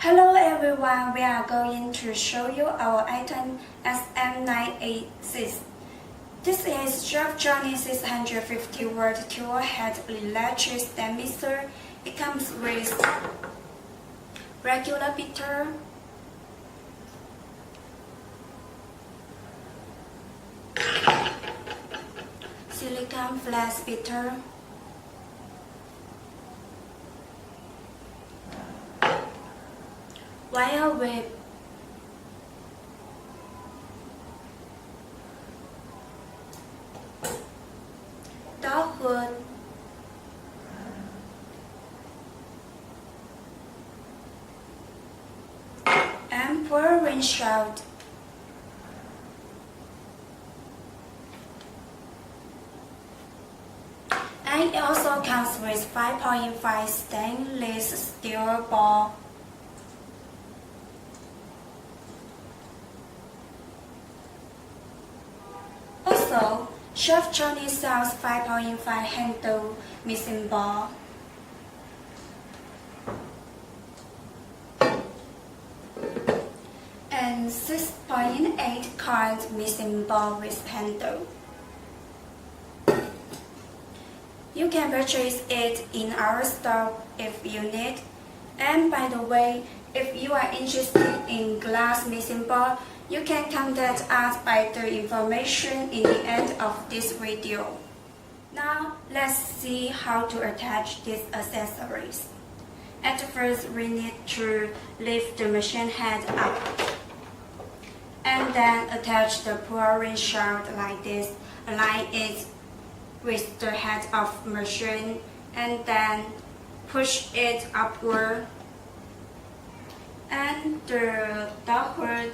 Hello everyone, we are going to show you our item SM986. This is CHEFTRONIC 650 watt 2 head electric stand mixer. It comes with regular beater, silicone flash beater, wire whip, dog hood, and pouring shroud. And it also comes with 5.5 stainless steel ball. Also, CHEFTRONIC sells 5.5 handle mixing ball. And 6.8 current mixing ball with handle. You can purchase it in our store if you need. And by the way, if you are interested in glass mixing ball, you can contact us by the information in the end of this video. Now, let's see how to attach these accessories. At first, we need to lift the machine head up. And then attach the pouring shroud like this. Align it with the head of machine and then push it upward. And the dog hood,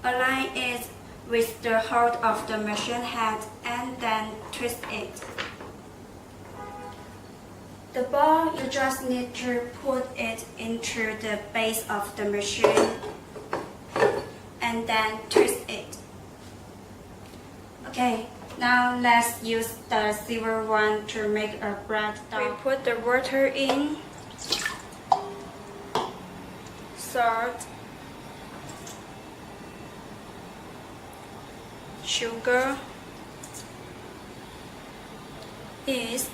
align it with the hold of the machine head and then twist it. The ball, you just need to put it into the base of the machine and then twist it. Okay, now let's use the silver one to make a black dot. We put the water in, salt, sugar, yeast,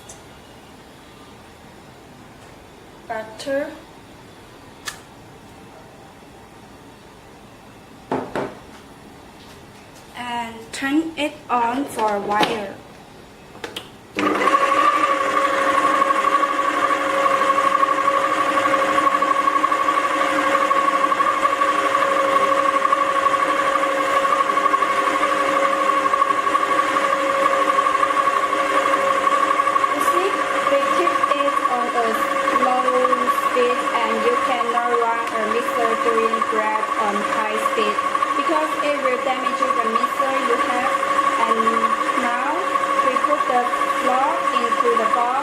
butter, and turn it on for a while. Doing bread on high speed because it will damage the mixer you have. And now we put the flour into the bowl.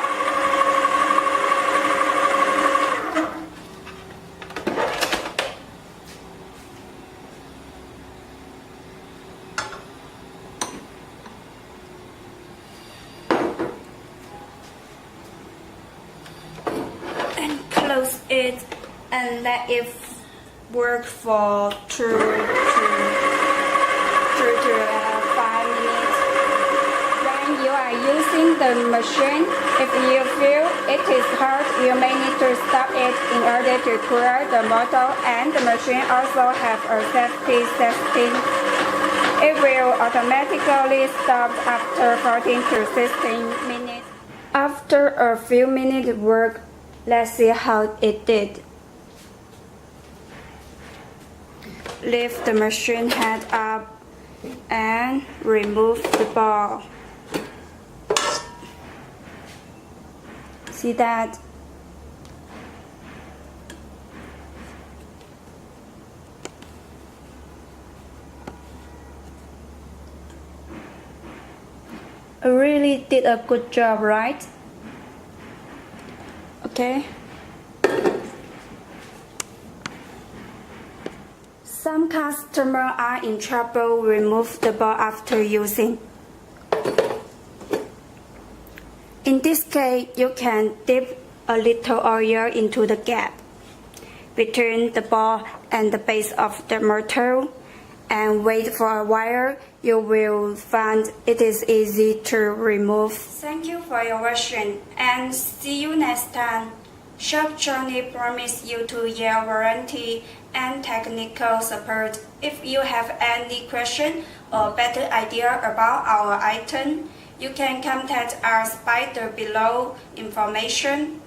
And close it and let it work for 2 to 5 minutes. When you are using the machine, if you feel it is hot, you may need to stop it in order to cool the motor, and the machine also has a safety setting. It will automatically stop after 14 to 16 minutes. After a few minutes work, let's see how it did. Lift the machine head up and remove the ball. See that? I really did a good job, right? Okay. Some customers are in trouble remove the ball after using. In this case, you can dip a little oil into the gap. between the ball and the base of the motor, and wait for a while. You will find it is easy to remove. Thank you for your question and see you next time. CHEFTRONIC promise you 2-year warranty and technical support. If you have any question or better idea about our item, you can contact us by the below information.